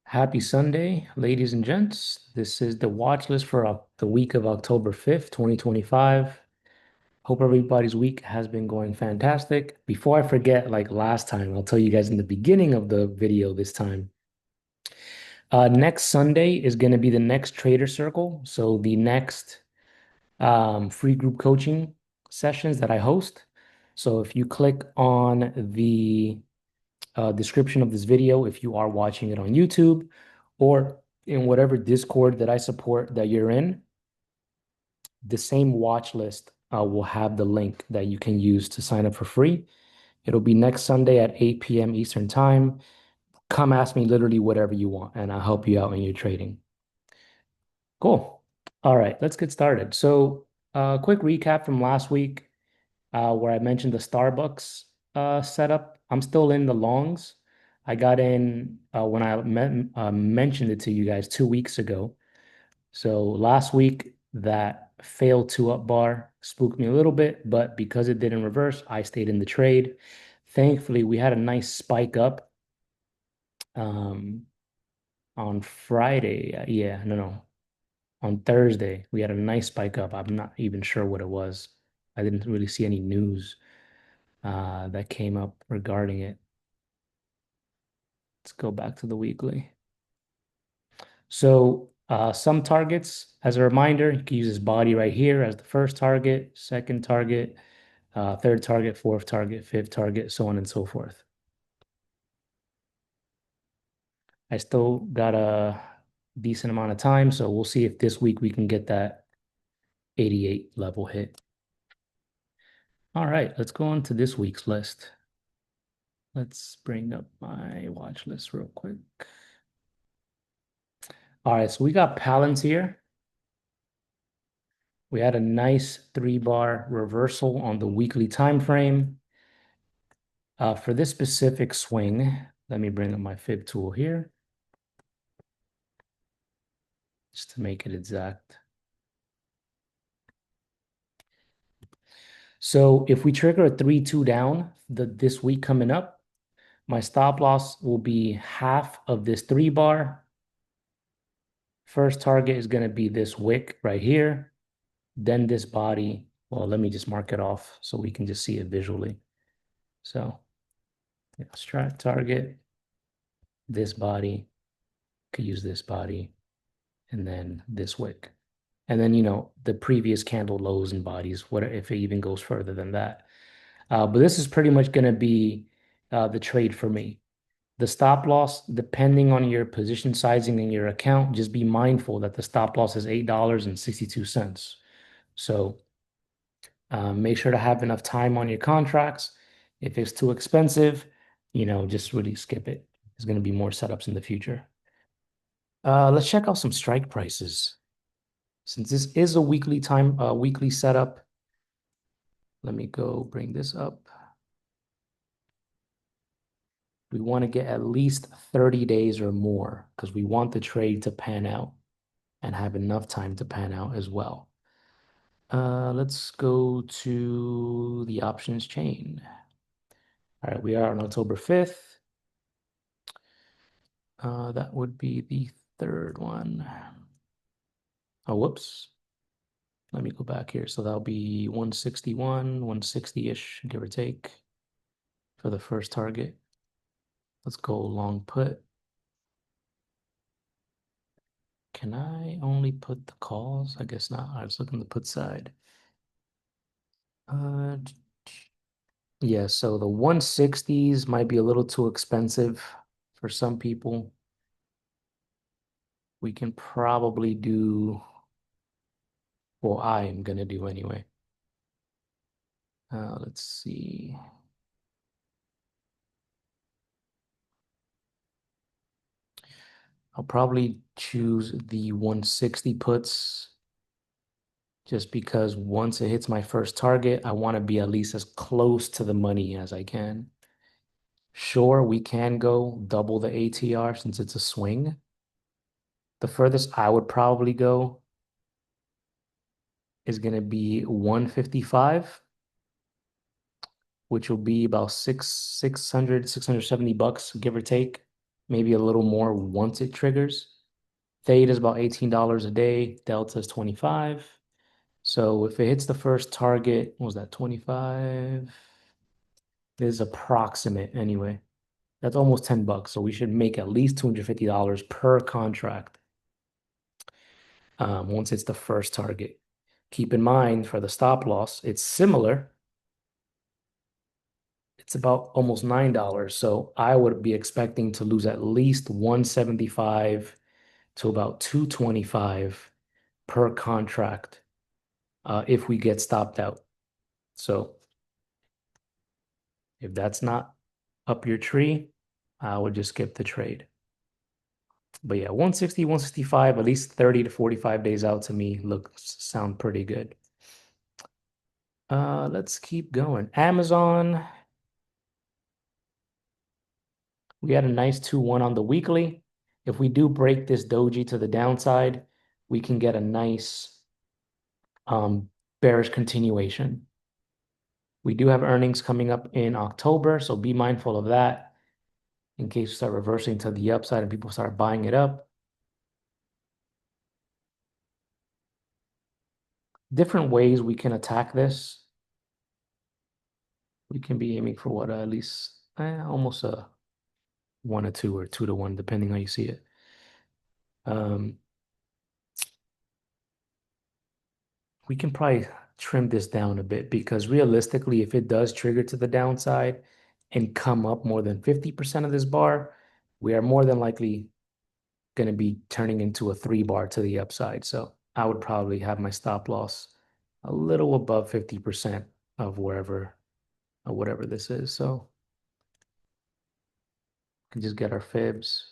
Happy Sunday, ladies and gents. This is the watch list for the week of October 5th, 2025. Hope everybody's week has been going fantastic. Before I forget, like last time, I'll tell you guys in the beginning of the video this time. Next Sunday is going to be the next Trader Circle. So the next free group coaching sessions that I host. So if you click on the description of this video if you are watching it on YouTube or in whatever Discord that I support that you're in. The same watch list will have the link that you can use to sign up for free. It'll be next Sunday at 8 p.m. Eastern Time. Come ask me literally whatever you want, and I'll help you out in your trading. Cool. All right, let's get started. So, quick recap from last week where I mentioned the Starbucks setup. I'm still in the longs. I got in when I mentioned it to you guys 2 weeks ago. So last week, that failed two up bar spooked me a little bit, but because it didn't reverse, I stayed in the trade. Thankfully, we had a nice spike up um, on Friday. Yeah, no. On Thursday, we had a nice spike up. I'm not even sure what it was. I didn't really see any news that came up regarding it. Let's go back to the weekly. So some targets, as a reminder, you can use this body right here as the first target, second target, third target, fourth target, fifth target, so on and so forth. I still got a decent amount of time, so we'll see if this week we can get that 88 level hit. All right, let's go on to this week's list. Let's bring up my watch list real quick. All right, so we got Palantir. We had a nice 3-bar reversal on the weekly time frame. For this specific swing, let me bring up my fib tool here just to make it exact. So if we trigger a 3-2 down this week coming up, my stop loss will be half of this 3-bar. First target is going to be this wick right here, then this body. Well, let me just mark it off so we can just see it visually. So strat target, this body, could use this body, and then this wick. And then, the previous candle lows and bodies, what if it even goes further than that. But this is pretty much going to be the trade for me. The stop loss, depending on your position sizing in your account, just be mindful that the stop loss is $8.62. So make sure to have enough time on your contracts. If it's too expensive, just really skip it. There's going to be more setups in the future. Let's check out some strike prices. Since this is a weekly setup, let me go bring this up. We want to get at least 30 days or more because we want the trade to pan out and have enough time to pan out as well. Let's go to the options chain. All right, we are on October 5th. That would be the third one. Oh, whoops. Let me go back here. So that'll be 161, 160-ish, give or take, for the first target. Let's go long put. Can I only put the calls? I guess not. I was looking at the put side. Yeah, so the 160s might be a little too expensive for some people. We can probably do, well, I am gonna do anyway. Let's see. I'll probably choose the 160 puts just because once it hits my first target, I want to be at least as close to the money as I can. Sure, we can go double the ATR since it's a swing. The furthest I would probably go is going to be 155, which will be about 670 bucks, give or take. maybe a little more once it triggers. Theta is about $18 a day. Delta is 25. So if it hits the first target, what was that, 25? This is approximate anyway. That's almost 10 bucks. So we should make at least $250 per contract once it's the first target. Keep in mind for the stop loss, it's similar. It's about almost $9. So I would be expecting to lose at least 175 to about 225 per contract if we get stopped out. So if that's not up your tree, I would just skip the trade. But yeah, 160, 165, at least 30 to 45 days out to me sound pretty good. Let's keep going. Amazon, we had a nice 2-1 on the weekly. If we do break this doji to the downside, we can get a nice bearish continuation. We do have earnings coming up in October, so be mindful of that in case you start reversing to the upside and people start buying it up. Different ways we can attack this. We can be aiming for what, at least almost a 1 to 2 or 2 to 1, depending how you see it. We can probably trim this down a bit because realistically, if it does trigger to the downside and come up more than 50% of this bar, we are more than likely going to be turning into a 3 bar to the upside. So I would probably have my stop loss a little above 50% of whatever this is. So we can just get our fibs.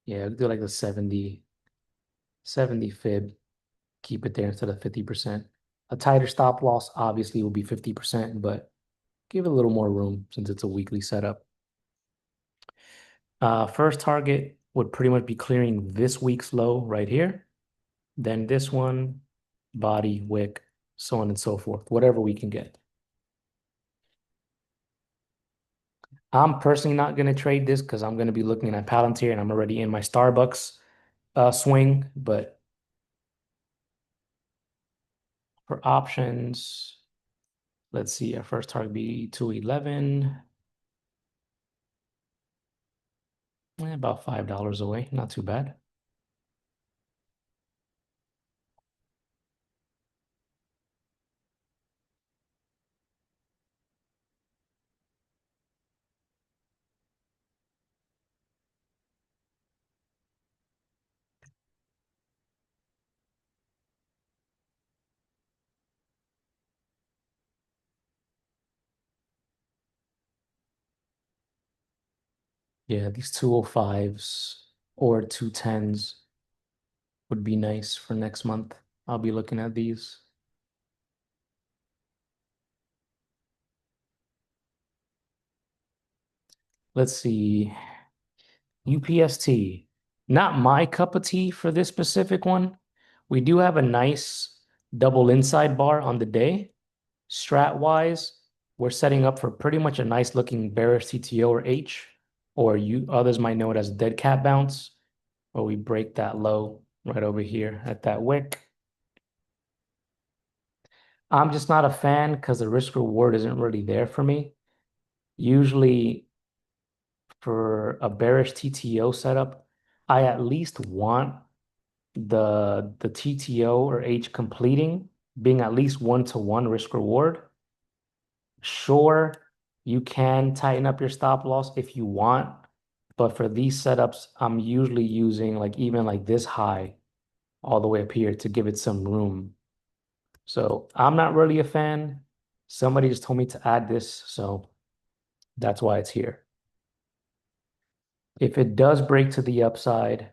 Yeah, do like the 70 fib, keep it there instead of 50%. A tighter stop loss obviously will be 50%, but give it a little more room since it's a weekly setup. First target would pretty much be clearing this week's low right here. Then this one, body, wick, so on and so forth, whatever we can get. I'm personally not going to trade this because I'm going to be looking at Palantir and I'm already in my Starbucks swing. But for options, let's see, our first target be 211. About $5 away, not too bad. Yeah, these 205s or 210s would be nice for next month. I'll be looking at these. Let's see. UPST. Not my cup of tea for this specific one. We do have a nice double inside bar on the day. Strat wise, we're setting up for pretty much a nice looking bearish CTO or H, or you others might know it as dead cat bounce, where we break that low right over here at that wick. I'm just not a fan because the risk reward isn't really there for me. Usually for a bearish TTO setup, I at least want the TTO or H completing being at least 1-to-1 risk reward. Sure, you can tighten up your stop loss if you want, but for these setups, I'm usually using like even like this high all the way up here to give it some room. So I'm not really a fan. Somebody just told me to add this, so that's why it's here. If it does break to the upside,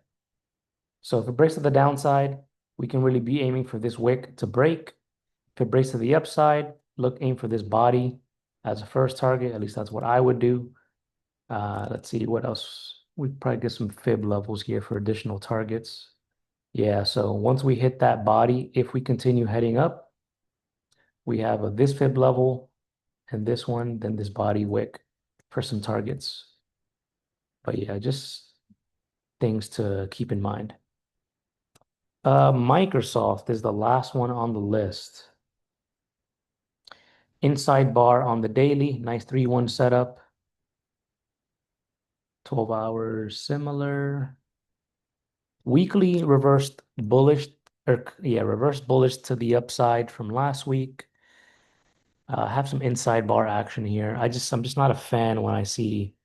so if it breaks to the downside, we can really be aiming for this wick to break. If it breaks to the upside, aim for this body as a first target. At least that's what I would do. Let's see what else. We probably get some fib levels here for additional targets. Yeah, so once we hit that body, if we continue heading up, we have this fib level and this one, then this body wick for some targets. But yeah, just things to keep in mind. Microsoft is the last one on the list. Inside bar on the daily, nice 3-1 setup. 12 hours similar. Weekly reversed bullish, or yeah, reversed bullish to the upside from last week. Have some inside bar action here. I'm just not a fan when I see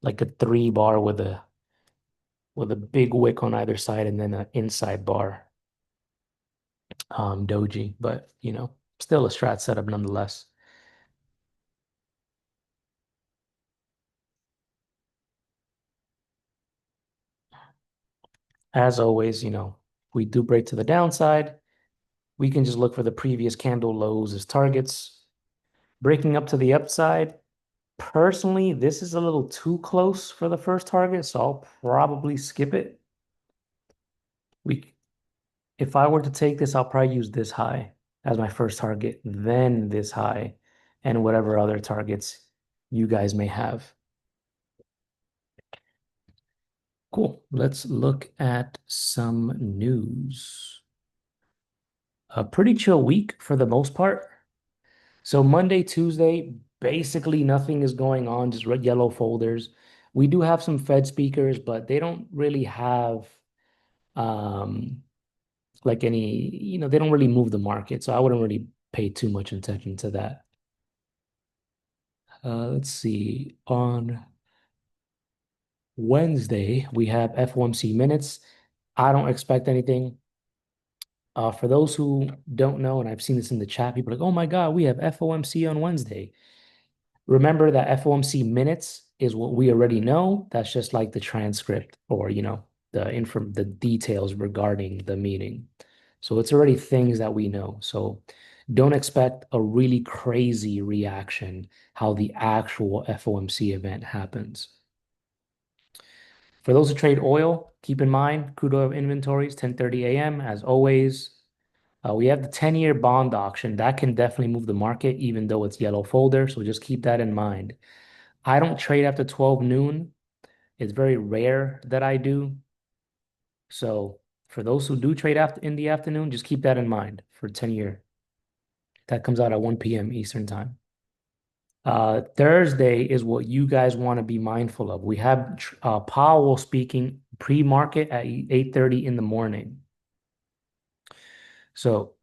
like a 3 bar with a big wick on either side and then an inside bar doji, but still a strat setup nonetheless. As always, we do break to the downside. We can just look for the previous candle lows as targets. Breaking up to the upside, personally, this is a little too close for the first target, so I'll probably skip it. We, if I were to take this, I'll probably use this high as my first target, then this high, and whatever other targets you guys may have. Cool. Let's look at some news. A pretty chill week for the most part. So Monday, Tuesday, basically nothing is going on, just red yellow folders. We do have some Fed speakers, but they don't really have um like any, they don't really move the market. So I wouldn't really pay too much attention to that. Let's see. On Wednesday, we have FOMC minutes. I don't expect anything. For those who don't know, and I've seen this in the chat, people are like, oh my God, we have FOMC on Wednesday. Remember that FOMC minutes is what we already know. That's just like the transcript or, the details regarding the meeting. So it's already things that we know. So don't expect a really crazy reaction how the actual FOMC event happens. For those who trade oil, keep in mind crude oil inventories, 10:30 a.m. as always. We have the 10-year bond auction. That can definitely move the market, even though it's yellow folder. So just keep that in mind. I don't trade after 12 noon. It's very rare that I do. So for those who do trade after in the afternoon, just keep that in mind for 10-year. That comes out at 1 p.m. Eastern time. Thursday is what you guys want to be mindful of. We have Powell speaking pre-market at 8:30 in the morning. So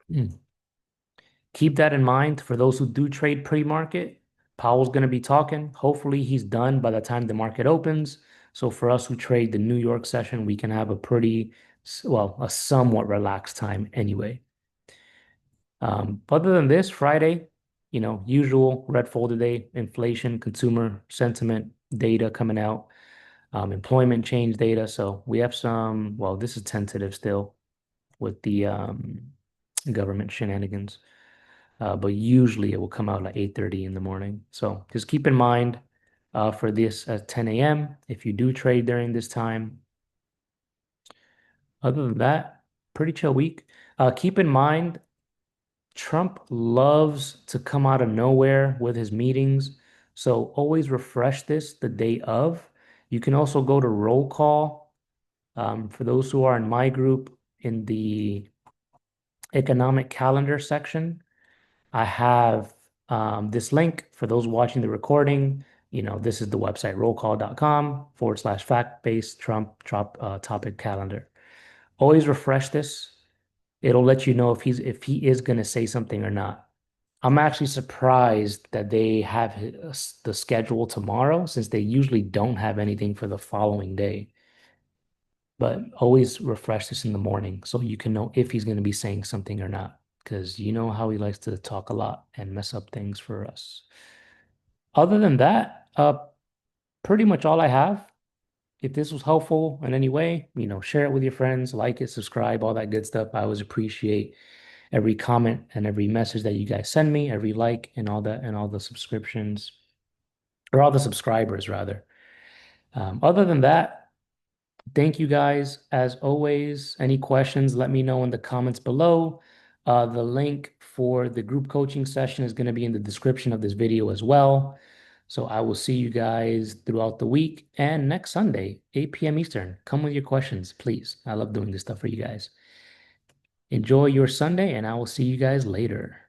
keep that in mind for those who do trade pre-market. Powell's going to be talking. Hopefully, he's done by the time the market opens. So for us who trade the New York session, we can have a somewhat relaxed time anyway. Other than this, Friday, usual red folder day, inflation, consumer sentiment data coming out, employment change data. So we have this is tentative still with the government shenanigans. But usually it will come out at 8:30 in the morning. So just keep in mind for this at 10 a.m. if you do trade during this time. Other than that, pretty chill week. Keep in mind, Trump loves to come out of nowhere with his meetings. So always refresh this the day of. You can also go to roll call. For those who are in my group in the economic calendar section, I have this link for those watching the recording. This is the website rollcall.com/fact-based Trump topic calendar. Always refresh this. It'll let you know if he is going to say something or not. I'm actually surprised that they have the schedule tomorrow since they usually don't have anything for the following day. But always refresh this in the morning so you can know if he's going to be saying something or not, because you know how he likes to talk a lot and mess up things for us. Other than that, pretty much all I have. If this was helpful in any way, share it with your friends, like it, subscribe, all that good stuff. I always appreciate every comment and every message that you guys send me, every like and all that, and all the subscriptions or all the subscribers rather. Other than that, thank you guys. As always, any questions, let me know in the comments below. The link for the group coaching session is going to be in the description of this video as well. So I will see you guys throughout the week and next Sunday, 8 p.m. Eastern. Come with your questions, please. I love doing this stuff for you guys. Enjoy your Sunday, and I will see you guys later.